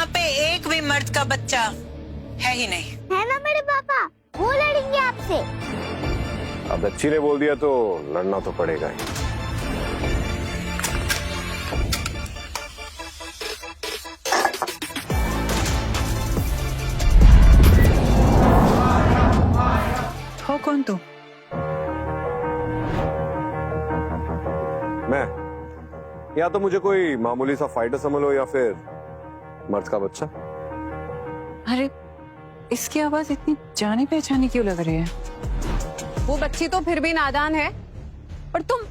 यहाँ पे एक भी मर्द का बच्चा है ही नहीं। है ना मेरे पापा, वो लड़ेंगे आपसे। अब बच्ची ने बोल दिया तो लड़ना तो पड़ेगा ही। हो कौन तू? मैं या तो मुझे कोई मामूली सा फाइटर समझ लो या फिर मर्द का बच्चा। अरे इसकी आवाज इतनी जानी पहचानी क्यों लग रही है? वो बच्ची तो फिर भी नादान है, और तुम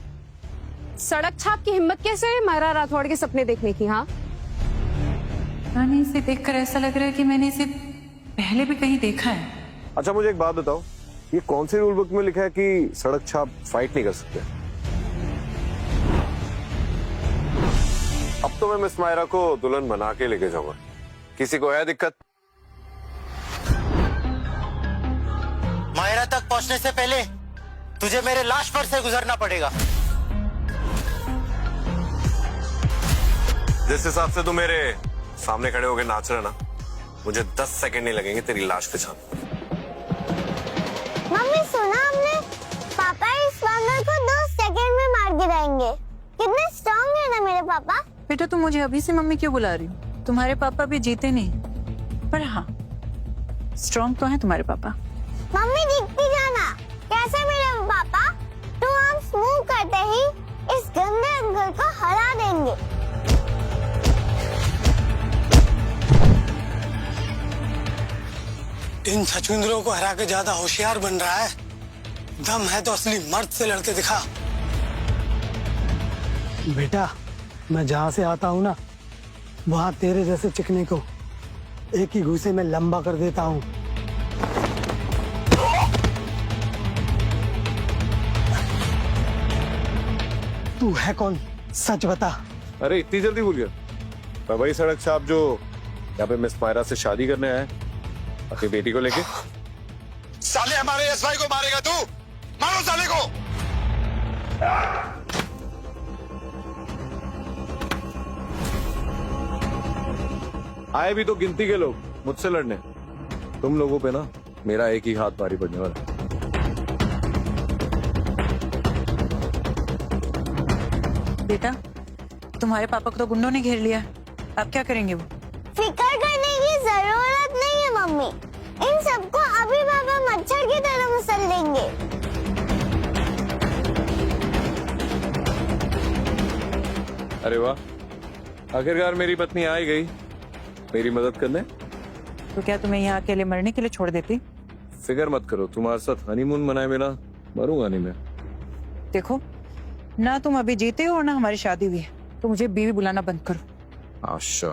सड़क छाप की हिम्मत कैसे है मायरा राठौड़ के सपने देखने की? हाँ, मैंने इसे देखकर ऐसा लग रहा है कि मैंने इसे पहले भी कहीं देखा है। अच्छा मुझे एक बात बताओ, ये कौन सी रूल बुक में लिखा है कि सड़क छाप फाइट नहीं कर सकते? अब तो मैं मिस मायरा को दुल्हन बना के लेके जाऊंगा। किसी को है दिक्कत? मायरा तक पहुंचने से पहले तुझे मेरे लाश पर से गुजरना पड़ेगा। जिस हिसाब से तू मेरे सामने खड़े होकर नाच रहा ना, मुझे 10 सेकंड नहीं लगेंगे तेरी लाश पे छाप। मम्मी सुना हमने, पापा इस वानर को 2 सेकंड में मार गिराएंगे। कितने स्ट्रांग है ना मेरे पापा। बेटा तुम मुझे अभी से मम्मी क्यों बुला रही हो? तुम्हारे पापा भी जीते नहीं, पर हाँ स्ट्रॉन्ग तो है तुम्हारे पापा। मम्मी दिखती जाना कैसे मेरे पापा 2 आर्म्स मूव करते ही इस गंदे अंकल को हरा देंगे। इन छछूंदरों को हरा के ज्यादा होशियार बन रहा है। दम है तो असली मर्द से लड़के दिखा। बेटा मैं जहाँ से आता हूँ ना, वहाँ तेरे जैसे चिकने को एक ही घूसे में लंबा कर देता हूँ। तू है कौन, सच बता। अरे इतनी जल्दी भूल गया? मैं वही सड़क छाप जो यहाँ पे मिस मायरा से शादी करने आया है अपनी बेटी को लेके। साले हमारे एसवाई को मारेगा तू? मारो साले को। आए भी तो गिनती के लोग मुझसे लड़ने। तुम लोगों पे ना मेरा एक ही हाथ भारी पड़ने वाला। बेटा तुम्हारे पापा को तो गुंडों ने घेर लिया, अब क्या करेंगे वो? फिक्र करने की जरूरत नहीं है मम्मी, इन सबको अभी पापा मच्छर की तरह मसल देंगे। अरे वाह, आखिरकार मेरी पत्नी आ ही गई मेरी मदद करने। तो क्या तुम्हें यहाँ अकेले मरने के लिए छोड़ देती? फिक्र मत करो, तुम्हारे साथ हनीमून मनाए बिना मरूंगा नहीं मैं। देखो ना तुम अभी जीते हो और ना हमारी शादी हुई है, तो मुझे बीवी बुलाना बंद करो। अच्छा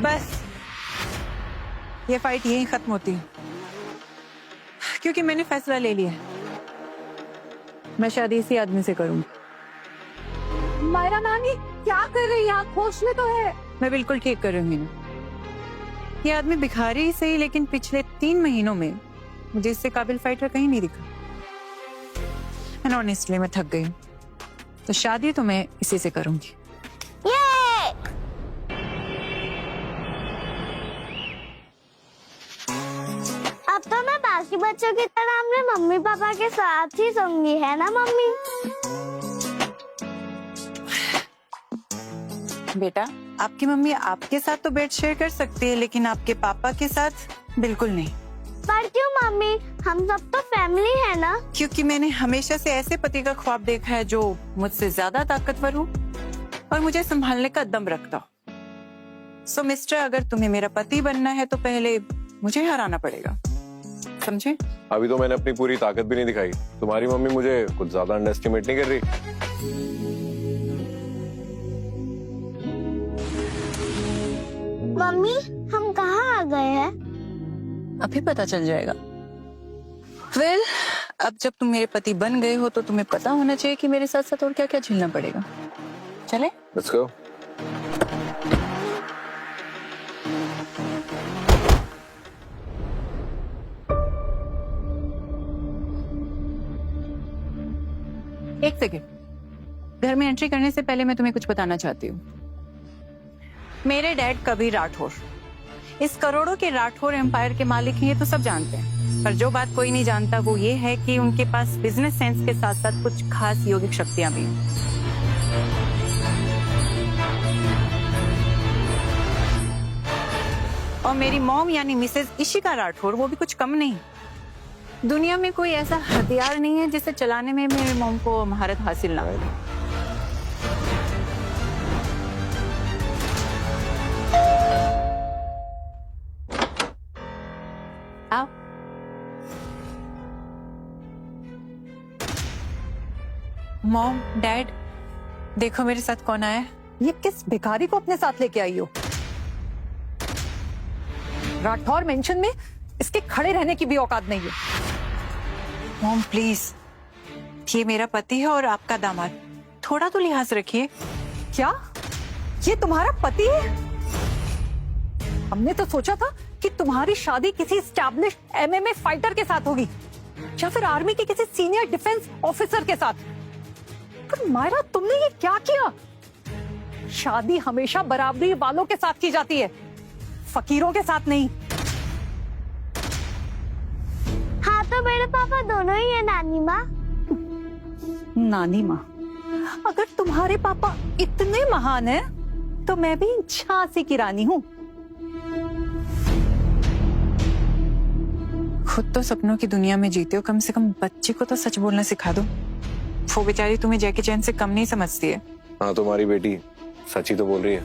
बस ये फाइट यहीं खत्म होती है, क्योंकि मैंने फैसला ले लिया है, मैं शादी इसी आदमी से करूंगी। मायरा नानी क्या कर रही है? आप होश में तो है? मैं बिल्कुल ठीक कर रही हूँ मीनू। ये आदमी भिखारी ही सही, लेकिन पिछले 3 महीनों में मुझे इससे काबिल फाइटर कहीं नहीं दिखा। एंड ऑनेस्टली मैं थक गई हूँ, तो शादी तो मैं इसी से करूंगी। ये अब तो मैं बाकी बच्चों की तरह अपने मम्मी पापा के साथ ही सोऊंगी, है ना मम्मी? बेटा आपकी मम्मी आपके साथ तो बेड शेयर कर सकती है, लेकिन आपके पापा के साथ बिल्कुल नहीं। पर क्यों मम्मी, हम सब तो फैमिली है ना। क्योंकि मैंने हमेशा से ऐसे पति का ख्वाब देखा है जो मुझसे ज्यादा ताकतवर हो और मुझे संभालने का दम रखता हो। सो मिस्टर, अगर तुम्हें मेरा पति बनना है तो पहले मुझे हराना पड़ेगा, समझे? अभी तो मैंने अपनी पूरी ताकत भी नहीं दिखाई। तुम्हारी मम्मी मुझे कुछ ज्यादा अंडर एस्टिमेट नहीं कर रही। मम्मी हम कहाँ आ गए हैं? अभी पता चल जाएगा। वेल, अब जब तुम मेरे पति बन गए हो तो तुम्हें पता होना चाहिए कि मेरे साथ साथ और क्या क्या झेलना पड़ेगा। चले? Let's go. एक सेकेंड, घर में एंट्री करने से पहले मैं तुम्हें कुछ बताना चाहती हूँ। मेरे डैड कभी राठौर, इस करोड़ों के राठौर एम्पायर के मालिक हैं, ये तो सब जानते हैं। पर जो बात कोई नहीं जानता वो ये है कि उनके पास बिजनेस सेंस के साथ साथ कुछ खास योगिक शक्तियां भी हैं। और मेरी मॉम यानी मिसेज इशिका राठौर वो भी कुछ कम नहीं। दुनिया में कोई ऐसा हथियार नहीं है जिसे चलाने में मेरी मॉम को महारत हासिल ना हो। आओ। मॉम, डैड, देखो मेरे साथ कौन आया है। ये किस भिखारी को अपने साथ लेके आई हो? राठौर मेंशन में इसके खड़े रहने की भी औकात नहीं है। मॉम प्लीज, ये मेरा पति है और आपका दामाद, थोड़ा तो लिहाज रखिए। क्या ये तुम्हारा पति है? हमने तो सोचा था कि तुम्हारी शादी किसी एस्टैब्लिश्ड एमएमए फाइटर के साथ होगी या फिर आर्मी के किसी सीनियर डिफेंस ऑफिसर के साथ। पर मायरा, तुमने ये क्या किया? शादी हमेशा बराबरी वालों के साथ की जाती है, फकीरों के साथ नहीं। हाँ तो मेरे पापा दोनों ही है नानी माँ। नानी माँ, अगर तुम्हारे पापा इतने महान हैं, तो मैं भी झांसी की रानी हूँ। खुद तो सपनों की दुनिया में जीते हो, कम से कम बच्चे को तो सच बोलना सिखा दो। वो बेचारी तुम्हें जैकी चैन से कम नहीं समझती है। हाँ, तुम्हारी बेटी सच ही तो बोल रही है।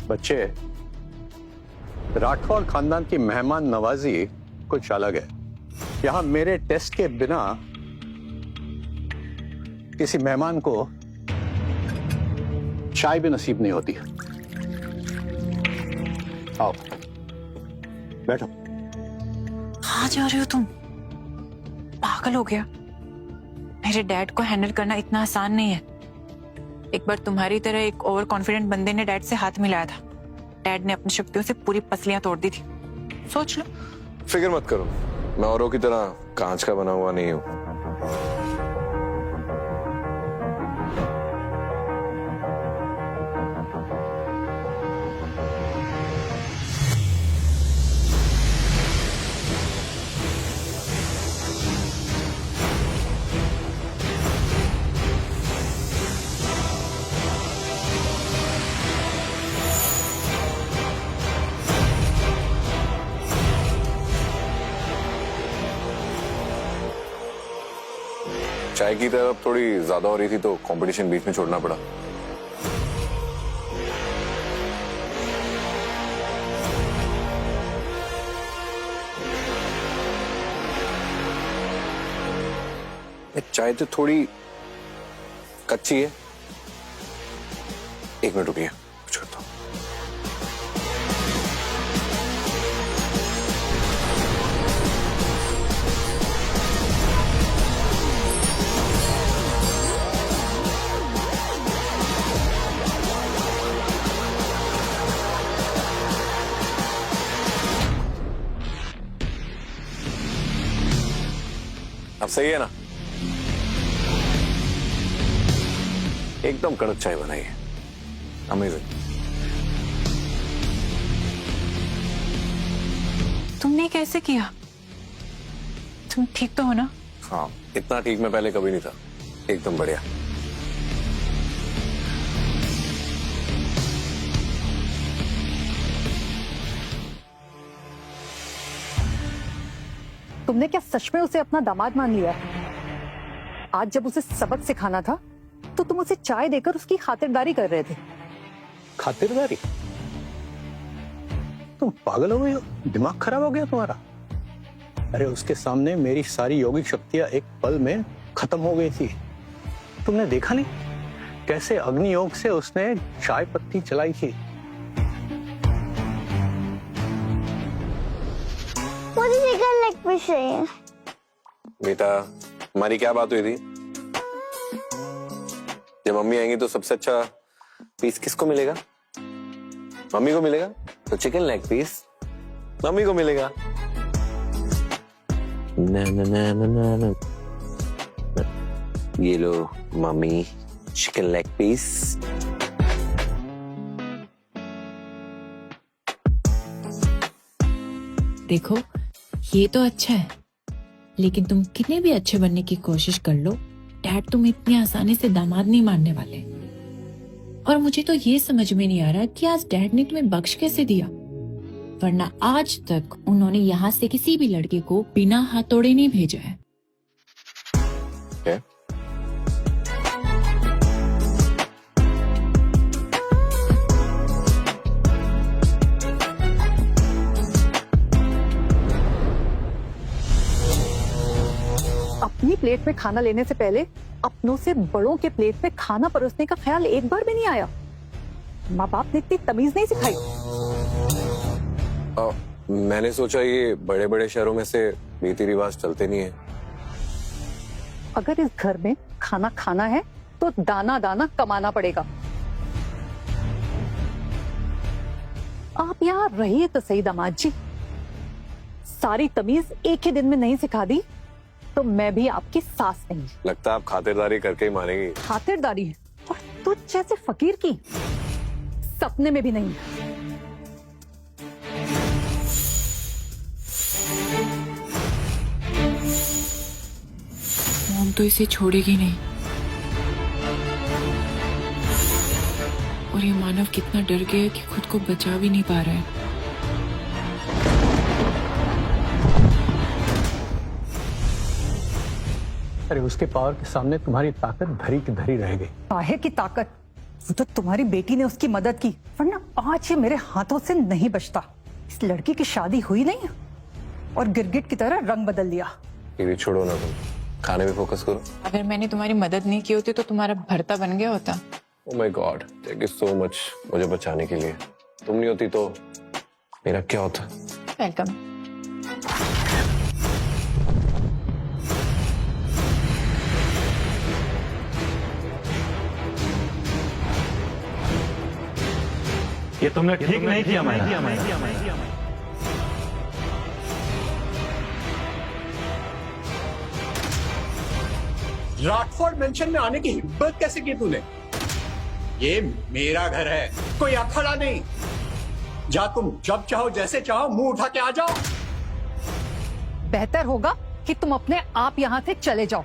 बच्चे, राठौर खानदान की मेहमान नवाजी कुछ अलग है। यहां मेरे टेस्ट के बिना किसी मेहमान को चाय भी नसीब नहीं होती। आओ बैठो। कहाँ जा रहे हो तुम? पागल हो गया? मेरे डैड को हैंडल करना इतना आसान नहीं है। एक बार तुम्हारी तरह एक ओवर कॉन्फिडेंट बंदे ने डैड से हाथ मिलाया था। डैड ने अपनी शक्तियों से पूरी पसलियां तोड़ दी थी। सोच लो। फिक्र मत करो, मैं औरों की तरह कांच का बना हुआ नहीं हूं। चाय की तरफ थोड़ी ज्यादा हो रही थी तो कंपटीशन बीच में छोड़ना पड़ा। चाय तो थोड़ी कच्ची है। एक मिनट रुकिए, कुछ करता हूं। अब सही है ना? एकदम कड़क चाय बनाई है, अमेजिंग। तुमने कैसे किया? तुम ठीक तो हो ना? हाँ, इतना ठीक मैं पहले कभी नहीं था। एकदम बढ़िया। तुमने क्या सच में उसे अपना दामाद मान लिया? आज जब उसे सबक सिखाना था तो तुम उसे चाय देकर उसकी खातिरदारी कर रहे थे। खातिरदारी? तुम पागल हो गई हो? दिमाग खराब हो गया तुम्हारा? अरे उसके सामने मेरी सारी यौगिक शक्तियां एक पल में खत्म हो गई थी। तुमने देखा नहीं कैसे अग्नि योग से उसने चाय पत्ती चलाई थी? मुझे चिकन लेग पीस चाहिए। बेटा, हमारी क्या बात हुई थी? जब मम्मी आएंगी तो सबसे अच्छा पीस किसको मिलेगा? मम्मी को मिलेगा। तो चिकन लेग पीस मम्मी को मिलेगा। ना ना ना ना ना ना। ये लो मम्मी, चिकन लेग पीस। देखो ये तो अच्छा है, लेकिन तुम कितने भी अच्छे बनने की कोशिश कर लो, डैड तुम इतनी आसानी से दामाद नहीं मानने वाले। और मुझे तो ये समझ में नहीं आ रहा कि आज डैड ने तुम्हें बख्श कैसे दिया, वरना आज तक उन्होंने यहाँ से किसी भी लड़के को बिना हथौड़े नहीं भेजा है। क्या? अपनी प्लेट में खाना लेने से पहले अपनों से बड़ों के प्लेट में खाना परोसने का ख्याल एक बार भी नहीं आया। माँ बाप ने इतनी तमीज नहीं सिखाई। मैंने सोचा ये बड़े बड़े शहरों में से रीति रिवाज चलते नहीं है। अगर इस घर में खाना खाना है तो दाना दाना कमाना पड़ेगा। आप यहाँ रहिए तो सही दामाद जी, सारी तमीज एक ही दिन में नहीं सिखा दी तो मैं भी आपकी सास नहीं। लगता है आप खातिरदारी करके ही मानेंगी। खातिरदारी है और तुझ जैसे फकीर की सपने में भी नहीं। मॉम तो इसे छोड़ेगी नहीं। और ये मानव कितना डर गया है कि खुद को बचा भी नहीं पा रहा है। अरे उसके पावर के सामने तुम्हारी ताकत धरी की धरी रह गई। काहे की ताकत? वो तो तुम्हारी बेटी ने उसकी मदद की, वरना आज ये मेरे हाथों से नहीं बचता। इस लड़की की शादी हुई नहीं और गिरगिट की तरह रंग बदल दिया। ये भी छोड़ो ना, तुम खाने पे फोकस करो। अगर मैंने तुम्हारी मदद नहीं की होती तो तुम्हारा भरता बन गया होता। Oh my God, thank you so much मुझे बचाने के लिए। तुम नहीं होती तो मेरा क्या होता। वेलकम। ये तुमने ठीक नहीं किया मैडम। राठौड़ मेंशन में आने की हिम्मत कैसे की तूने? ये मेरा घर है, कोई अखाड़ा नहीं। जा तुम जब चाहो जैसे चाहो मुंह उठा के आ जाओ। बेहतर होगा कि तुम अपने आप यहाँ से चले जाओ,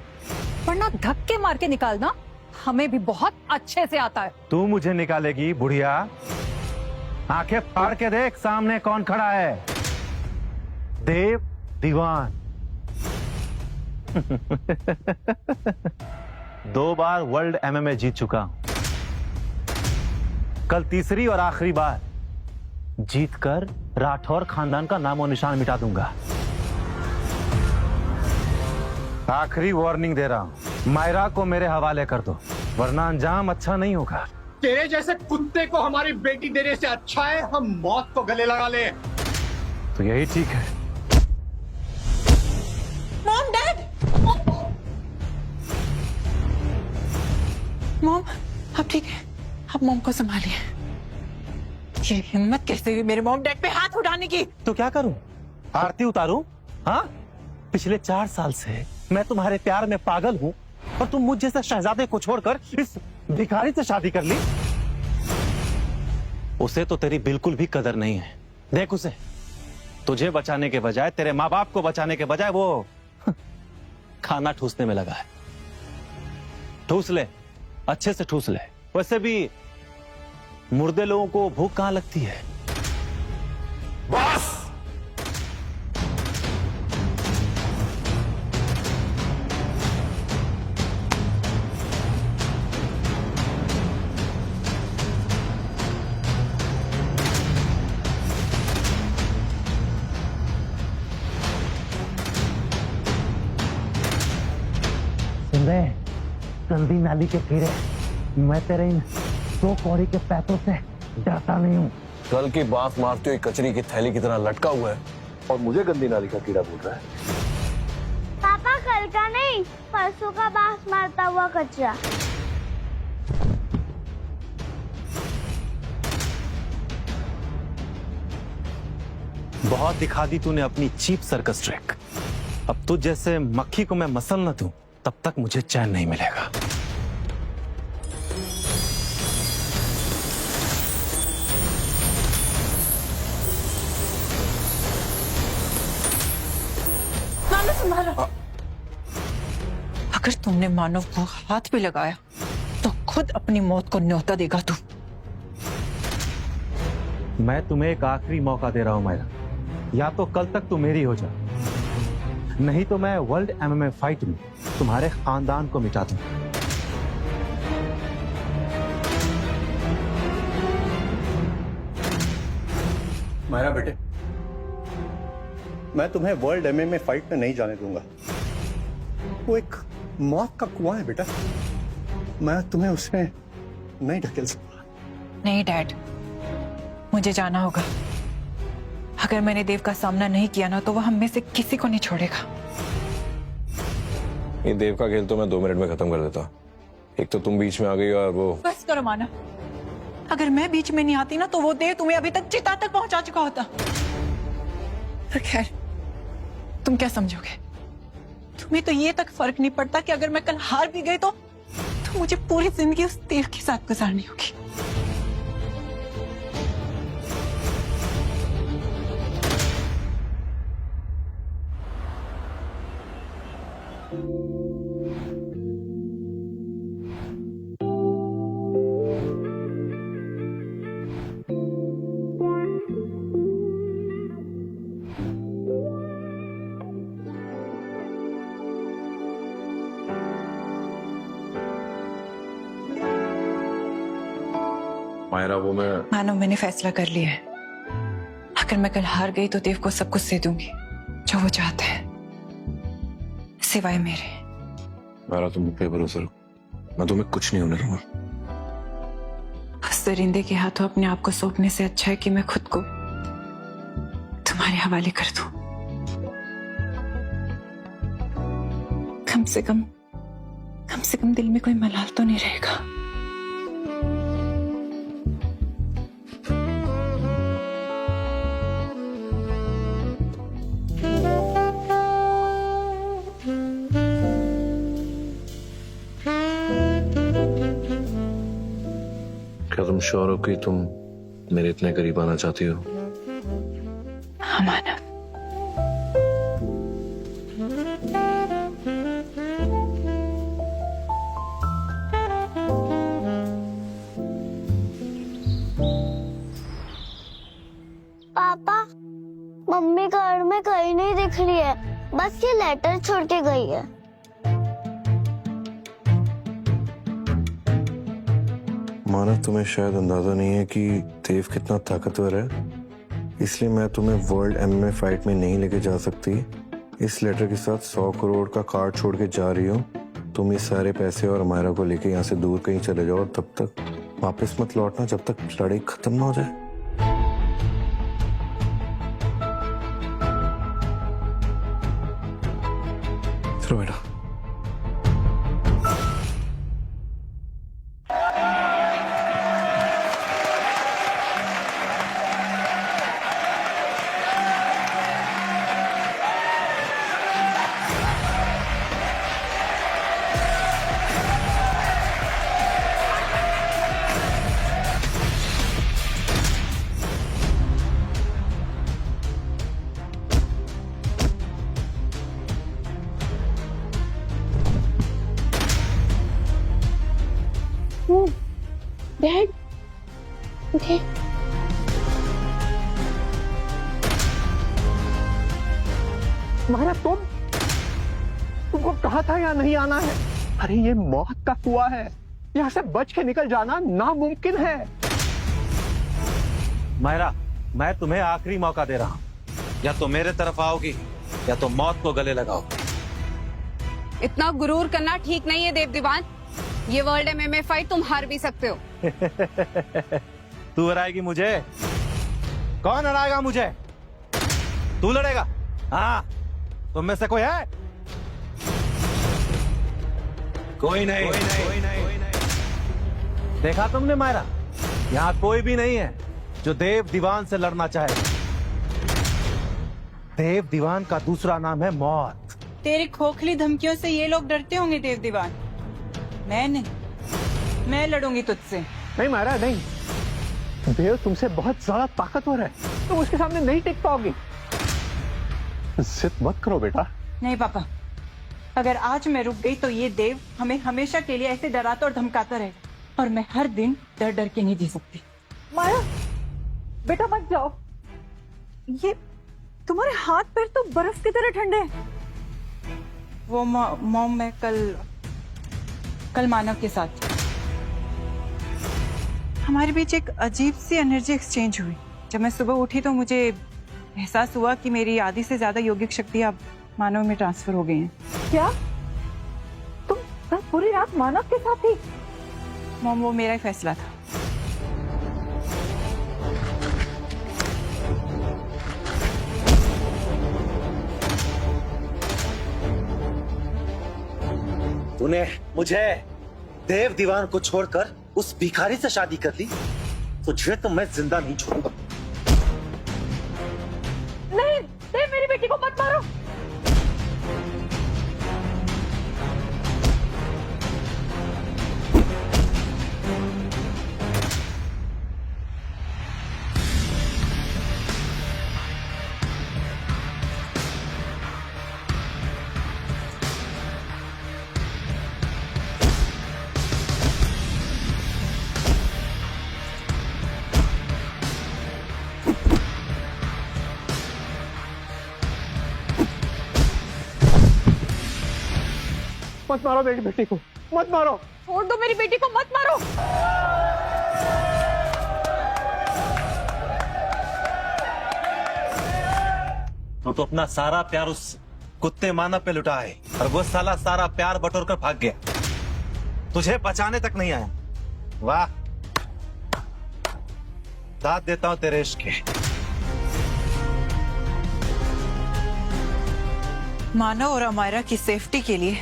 वरना धक्के मार के निकालना हमें भी बहुत अच्छे से आता है। तू मुझे निकालेगी बुढ़िया? आंखें फाड़ के देख सामने कौन खड़ा है। देव दीवान। 2 बार वर्ल्ड MMA जीत चुका हूं। कल तीसरी और आखिरी बार जीतकर राठौर खानदान का नामो निशान मिटा दूंगा। आखिरी वार्निंग दे रहा हूं, मायरा को मेरे हवाले कर दो, वरना अंजाम अच्छा नहीं होगा। तेरे जैसे कुत्ते को हमारी बेटी देने से अच्छा है हम मौत को गले लगा ले। तो यही ठीक है। मॉम, डैड, मॉम, आप ठीक है? आप मॉम को संभालिए। ये हिम्मत कैसे हुई मेरे मॉम डैड पे हाथ उठाने की? तो क्या करूं? आरती उतारूं? हाँ, पिछले 4 साल से मैं तुम्हारे प्यार में पागल हूं और तुम मुझ जैसे शहजादे को छोड़कर इस भिखारी से शादी कर ली। उसे तो तेरी बिल्कुल भी कदर नहीं है। देख उसे, तुझे बचाने के बजाय, तेरे माँ बाप को बचाने के बजाय वो खाना ठूसने में लगा है। ठूस ले, अच्छे से ठूस ले। वैसे भी मुर्दे लोगों को भूख कहां लगती है। बस गंदी नाली के कीड़े, मैं तेरे इन 2 कौड़ी के पैसों से डरता नहीं हूँ। कल की बात मारते हुए कचरी की थैली की तरह लटका हुआ है और मुझे गंदी नाली का कीड़ा बोल रहा है। पापा कल का नहीं, परसों का बांस मारता हुआ कचरा। बहुत दिखा दी तूने अपनी चीप सर्कस ट्रिक। अब तुझ जैसे मक्खी को मैं मसल न दूं तब तक मुझे चैन नहीं मिलेगा। मानव संभालो। अगर तुमने मानव को हाथ भी लगाया तो खुद अपनी मौत को न्योता देगा तू। मैं तुम्हें एक आखिरी मौका दे रहा हूं मायरा, या तो कल तक तू मेरी हो जा, नहीं तो मैं वर्ल्ड एमएमए फाइट में तुम्हारे खानदान को मिटा दूं। मायरा बेटे, मैं तुम्हें वर्ल्ड एमएमए फाइट में नहीं जाने दूंगा। वो एक मौत का कुआं है बेटा, मैं तुम्हें उसमें नहीं ढकेल सकता। नहीं डैड, मुझे जाना होगा। अगर मैंने देव का सामना नहीं किया ना तो वो हम में से किसी को नहीं छोड़ेगा। ये देव का खेल तो मैं 2 मिनट में खत्म कर देता। एक तो तुम बीच में आ गई और वो। बस करो मानव, अगर मैं बीच में नहीं आती ना तो वो देव तुम्हें अभी तक चिता तक पहुंचा चुका होता। पर खैर, तुम क्या समझोगे? तुम्हें तो ये तक फर्क नहीं पड़ता कि अगर मैं कल हार भी गई तो मुझे पूरी जिंदगी उस देव के साथ गुजारनी होगी। मायरा वो मैं। मानो मैंने फैसला कर लिया है। अगर मैं कल हार गई तो देव को सब कुछ दे दूंगी जो वो चाहता है, सिवाय मेरे। मायरा तुम पे भरोसा रखो, मैं तुम्हें कुछ नहीं होने दूंगा। उस दरिंदे के हाथों अपने आप को सौंपने से अच्छा है कि मैं खुद को तुम्हारे हवाले कर दूं। कम से कम दिल में कोई मलाल तो नहीं रहेगा। क्या तुम श्योर हो कि तुम मेरे इतने करीब आना चाहती हो? हाँ मानव। पापा, मम्मी घर में कहीं नहीं दिख रही है, बस ये लेटर छोड़ के गई है। मानव तुम्हें शायद अंदाजा नहीं है कि देव कितना ताकतवर है, इसलिए मैं तुम्हें वर्ल्ड एमएमए फाइट में नहीं लेके जा सकती। इस लेटर के साथ 100 करोड़ का कार्ड छोड़ के जा रही हो। तुम इस सारे पैसे और मायरा को लेके यहाँ से दूर कहीं चले जाओ और तब तक वापस मत लौटना जब तक लड़ाई खत्म ना हो जाए। चलो बेटा। Dad, okay. मायरा तुमको कहा था यहाँ नहीं आना है। अरे ये मौत का कुआं है, यहाँ से बच के निकल जाना नामुमकिन है। मायरा, मैं तुम्हें आखिरी मौका दे रहा हूं, या तो मेरे तरफ आओगी या तो मौत को गले लगाओ। इतना गुरूर करना ठीक नहीं है देव दीवान। ये वर्ल्ड एमएमए फाइट तुम हार भी सकते हो। तू हराएगी मुझे? कौन हराएगा मुझे? तू लड़ेगा? हाँ, तुम में से कोई है? कोई नहीं। देखा तुमने मायरा, यहाँ कोई भी नहीं है जो देव दीवान से लड़ना चाहे। देव दीवान का दूसरा नाम है मौत। तेरी खोखली धमकियों से ये लोग डरते होंगे देव दीवान। मैं नहीं, मैं लड़ूंगी तुझसे। नहीं मायरा नहीं, देव तुमसे बहुत ज्यादा ताकतवर है, तुम उसके सामने नहीं टिक पाओगी। जिद मत करो बेटा। नहीं पापा, अगर आज मैं रुक गई तो ये देव हमें हमेशा के लिए ऐसे डराता और धमकाता रहेगा, और मैं हर दिन डर डर के नहीं जी सकती। माया बेटा मत जाओ, ये तुम्हारे हाथ पैर तो बर्फ की तरह ठंडे हैं। वो मॉम मैं कल मानव के साथ हमारे बीच एक अजीब सी एनर्जी एक्सचेंज हुई। जब मैं सुबह उठी तो मुझे एहसास हुआ कि मेरी आधी से ज्यादा यौगिक शक्तियां अब मानव में ट्रांसफर हो गई हैं। क्या तुम कल पूरी रात मानव के साथ थी? मॉम वो मेरा ही फैसला था। तूने मुझे देव दीवान को छोड़कर उस भिखारी से शादी कर ली, तुझे तो मैं जिंदा नहीं छोड़ूंगा। नहीं देव, मेरी बेटी को मत मारो। मत मारो मेरी बेटी को, मत मारो। छोड़ दो मेरी बेटी को, मत मारो। तो अपना सारा प्यार उस कुत्ते मानव पे लुटा है, और वो साला सारा प्यार बटोर कर भाग गया, तुझे बचाने तक नहीं आया। वाह, दाद देता हूं तेरे इश्क के। मानव और अमायरा की सेफ्टी के लिए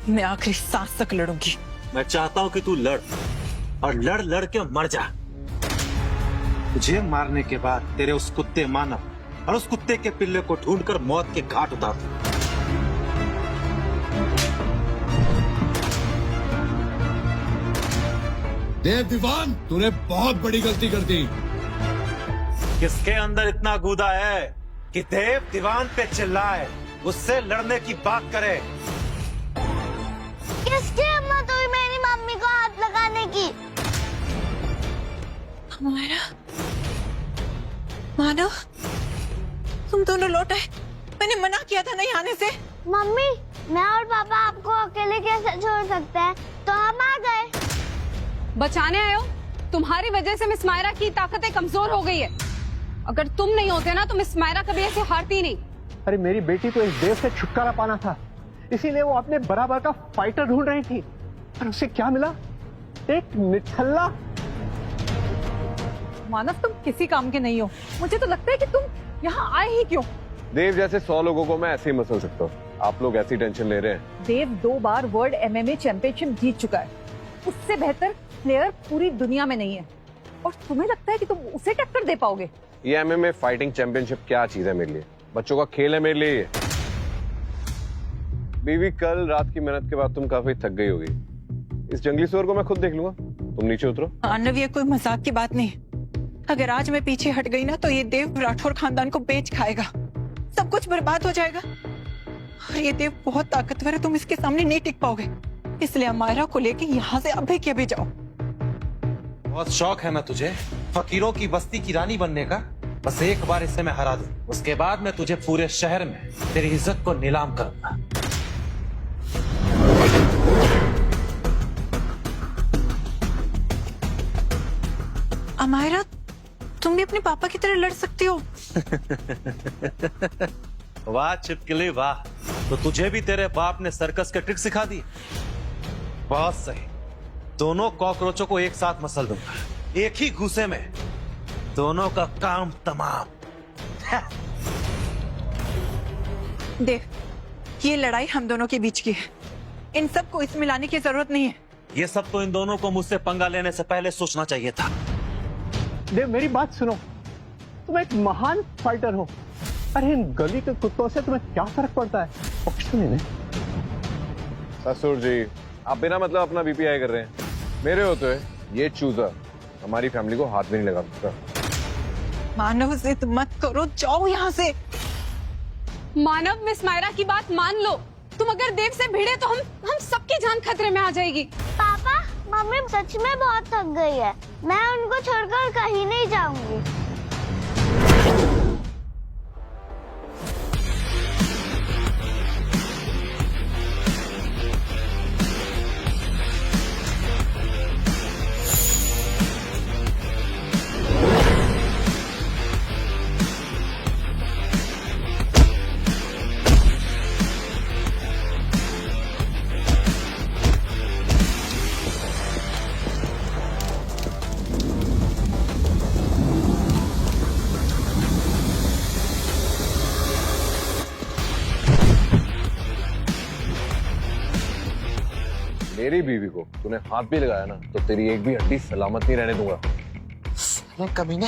मैं आखिरी सांस तक लड़ूंगी। मैं चाहता हूं कि तू लड़, और लड़ लड़ के मर जा। तुझे मारने के बाद तेरे उस कुत्ते मानव और उस कुत्ते के पिल्ले को ढूंढकर मौत के घाट उतार दूं। देव दीवान, तूने बहुत बड़ी गलती कर दी। किसके अंदर इतना गूदा है कि देव दीवान पे चिल्लाए, उससे लड़ने की बात करे? किसकी हिम्मत हुई मेरी मम्मी को हाथ लगाने की? अमायरा, मानव, तुम दोनों लौट आए। मैंने मना किया था नहीं आने से। मम्मी, मैं और पापा आपको अकेले कैसे छोड़ सकते हैं, तो हम आ गए। बचाने आए हो? तुम्हारी वजह से मिस मायरा की ताकतें कमजोर हो गई है। अगर तुम नहीं होते ना तो मिस मायरा कभी ऐसे हारती नहीं। अरे मेरी बेटी को इस देव से छुटकारा पाना था, इसीलिए वो अपने बराबर का फाइटर ढूंढ रही थी, और उसे क्या मिला? एक निठल्ला। मानव तुम किसी काम के नहीं हो। मुझे तो लगता है कि तुम यहाँ आए ही क्यों? देव जैसे 100 लोगों को मैं ऐसे ही मसल सकता हूँ, आप लोग ऐसी टेंशन ले रहे हैं। देव 2 बार वर्ल्ड MMA चैंपियनशिप जीत चुका है, उससे बेहतर प्लेयर पूरी दुनिया में नहीं है, और तुम्हें लगता है कि तुम उसे टक्कर दे पाओगे? ये MMA फाइटिंग चैंपियनशिप क्या चीज है मेरे लिए? बच्चों का खेल है मेरे लिए। बीवी, कल रात की मेहनत के बाद तुम काफी थक गई होगी, इस जंगली सुअर को मैं खुद देख लूंगा, तुम नीचे उतरो। मानव, ये कोई मजाक की बात नहीं। अगर आज मैं पीछे हट गई ना तो ये देव राठौर खानदान को बेच खाएगा, सब कुछ बर्बाद हो जाएगा। और ये देव बहुत ताकतवर है, तुम इसके सामने नहीं टिक पाओगे। इसलिए अमायरा को लेके यहाँ से अभी के अभी जाओ। बहुत शौक है ना तुझे फकीरों की बस्ती की रानी बनने का? बस एक बार इसे मैं हरा दूं, उसके बाद मैं तुझे पूरे शहर में तेरी इज्जत को नीलाम करूंगा। अमायरा, तुम भी अपने पापा की तरह लड़ सकती हो। वाह चिपकली वाह, तो तुझे भी तेरे बाप ने सर्कस के ट्रिक सिखा दी? बहुत सही, दोनों कॉकरोचों को एक साथ मसल दूंगा, एक ही घूसे में दोनों का काम तमाम। देव, ये लड़ाई हम दोनों के बीच की है, इन सब को इसमें लाने की जरूरत नहीं है। ये सब तो इन दोनों को मुझसे पंगा लेने से पहले सोचना चाहिए था। देव मेरी बात सुनो, तुम एक महान फाइटर हो, अरे इन गली के कुत्तों से तुम्हें क्या फर्क पड़ता है? ऑप्शन ही नहीं। ससुर जी, आप बिना मतलब अपना बीपी हाई कर रहे हैं। मेरे होते हुए ये चूजा हमारी फैमिली को हाथ भी नहीं लगा सकता। मानव, जिद मत करो, जाओ यहाँ से। मानव, मिस मायरा की बात मान लो। तुम अगर देव से भिड़े तो हम सबकी जान खतरे में आ जाएगी। पापा, मम्मी सच में बहुत थक गई है। मैं उनको छोड़कर कहीं नहीं जाऊंगी। मेरी बीवी को तूने हाथ भी लगाया ना तो तेरी एक भी हड्डी सलामत नहीं रहने दूंगा। साले कमीने,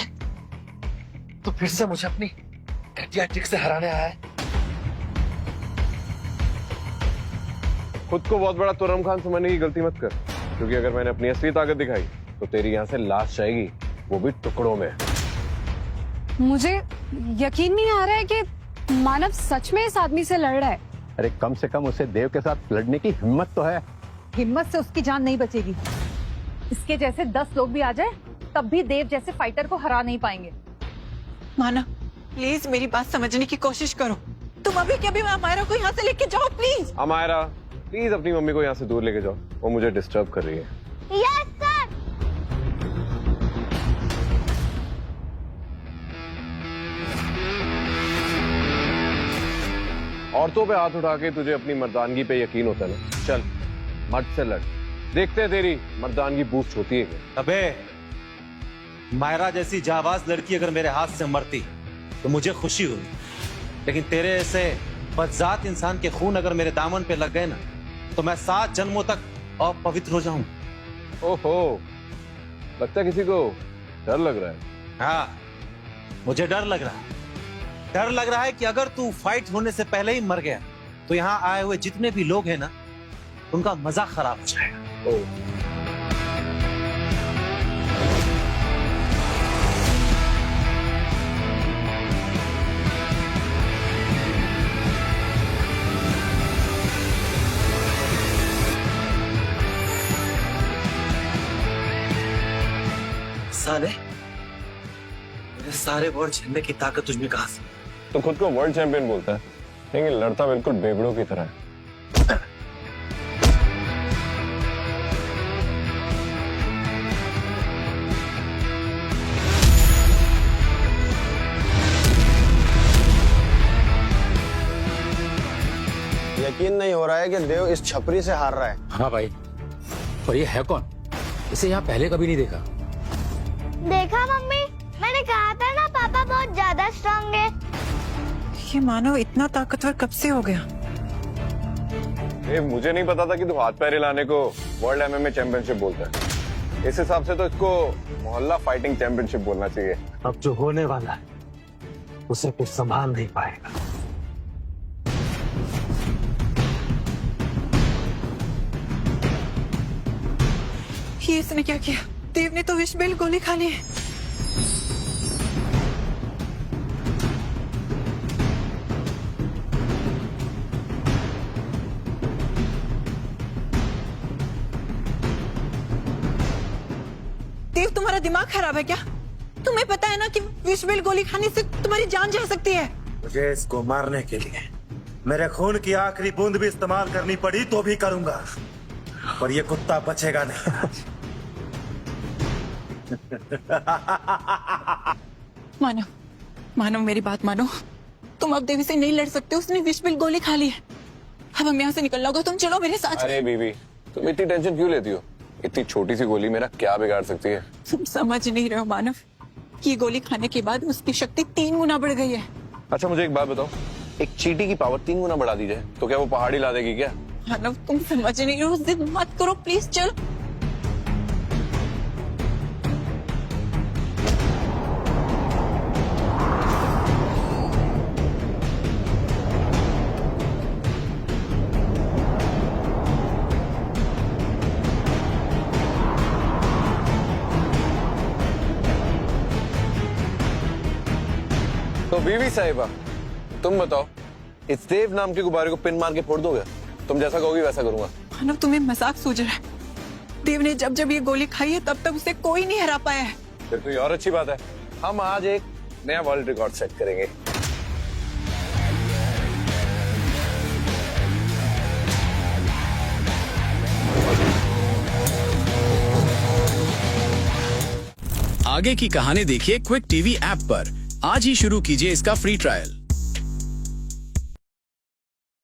तो फिर से मुझे अपनी एटियाटिक से हराने आया है। खुद को बहुत बड़ा तुरम खान समझने की गलती मत कर, क्योंकि अगर मैंने अपनी असली ताकत दिखाई तो तेरी यहाँ से लाश जाएगी, वो भी टुकड़ों में। मुझे यकीन नहीं आ रहा है कि मानव सच में इस आदमी से लड़ रहा है। अरे कम से कम उसे देव के साथ लड़ने की हिम्मत तो है। हिम्मत से उसकी जान नहीं बचेगी। इसके जैसे 10 लोग भी आ जाए तब भी देव जैसे फाइटर को हरा नहीं पाएंगे। मानव, प्लीज मेरी बात समझने की कोशिश करो। तुम अभी के अभी अमायरा को यहाँ से लेके जाओ प्लीज। अमायरा, प्लीज अपनी मम्मी को यहाँ से दूर लेके जाओ, वो मुझे डिस्टर्ब कर रही है। Yes sir. औरतों पे हाथ उठा के तुझे अपनी मर्दानगी पे यकीन होता है ना? चल मर्द से लड़, देखते हैं तेरी मर्दानगी बूस्ट होती है क्या। अबे, मायरा जैसी जाबाज लड़की अगर मेरे हाथ से मरती तो मुझे खुशी हुई, लेकिन तेरे ऐसे बदजात इंसान के खून अगर मेरे दामन पे लग गए ना तो मैं 7 जन्मों तक अपवित्र हो जाऊं। ओहो, लगता है किसी को डर लग रहा है। हाँ, मुझे डर लग रहा है। डर लग रहा है कि अगर तू फाइट होने से पहले ही मर गया तो यहाँ आए हुए जितने भी लोग हैं ना, उनका मजा खराब हो जाएगा। साले, मेरे सारे वर्ड झेलने की ताकत तुझ में कहां से? तो खुद को वर्ल्ड चैंपियन बोलता है, लेकिन लड़ता बिल्कुल बेगड़ों की तरह है। यकीन नहीं हो रहा है कि देव इस छपरी से हार रहा है। हाँ भाई, और ये है कौन? इसे यहाँ पहले कभी नहीं देखा। देखा मम्मी, मैंने कहा था ना पापा बहुत ज्यादा स्ट्रांग है। ये मानव इतना ताकतवर कब से हो गया? मुझे नहीं पता था कि तू हाथ पैर हिलाने को वर्ल्ड एमएमए चैंपियनशिप बोलता है। इस हिसाब से तो इसको मोहल्ला फाइटिंग चैंपियनशिप बोलना चाहिए। अब जो होने वाला है उसे कुछ संभाल नहीं पाएगा। ये इसने क्या किया? देव ने तो विषबेल गोली खा ली है। देव, तुम्हारा दिमाग खराब है क्या? तुम्हें पता है ना कि विषबेल गोली खाने से तुम्हारी जान जा सकती है। मुझे इसको मारने के लिए मेरे खून की आखिरी बूंद भी इस्तेमाल करनी पड़ी तो भी करूंगा, पर ये कुत्ता बचेगा नहीं। मानो, मानो मेरी बात मानो। तुम अब देवी से नहीं लड़ सकते, उसने विषबेल गोली खा ली है। अब हम यहाँ से निकलना होगा, तुम चलो मेरे साथ। अरे बीबी, तुम इतनी टेंशन क्यों लेती हो? इतनी छोटी सी गोली मेरा क्या बिगाड़ सकती है? तुम समझ नहीं रहे हो मानव, ये गोली खाने के बाद उसकी शक्ति 3 गुना बढ़ गई है। अच्छा मुझे एक बात बताओ, एक चींटी की पावर 3 गुना बढ़ा दी जाए तो क्या वो पहाड़ी ला देगी क्या? मानव, तुम समझ नहीं रहे हो, जिद मत करो प्लीज, चल। तो बीवी साहिबा, तुम बताओ, इस देव नाम के गुब्बारे को पिन मार के फोड़ दोगे? तुम जैसा कहोगी वैसा करूंगा। मानव तुम्हें मजाक सूझ रहा है। देव ने जब जब ये गोली खाई है तब तक उसे कोई नहीं हरा पाया है। फिर तो ये और अच्छी बात है, हम आज एक नया वर्ल्ड रिकॉर्ड सेट करेंगे। आगे की कहानी देखिए क्विक टीवी ऐप पर। आज ही शुरू कीजिए इसका फ्री ट्रायल।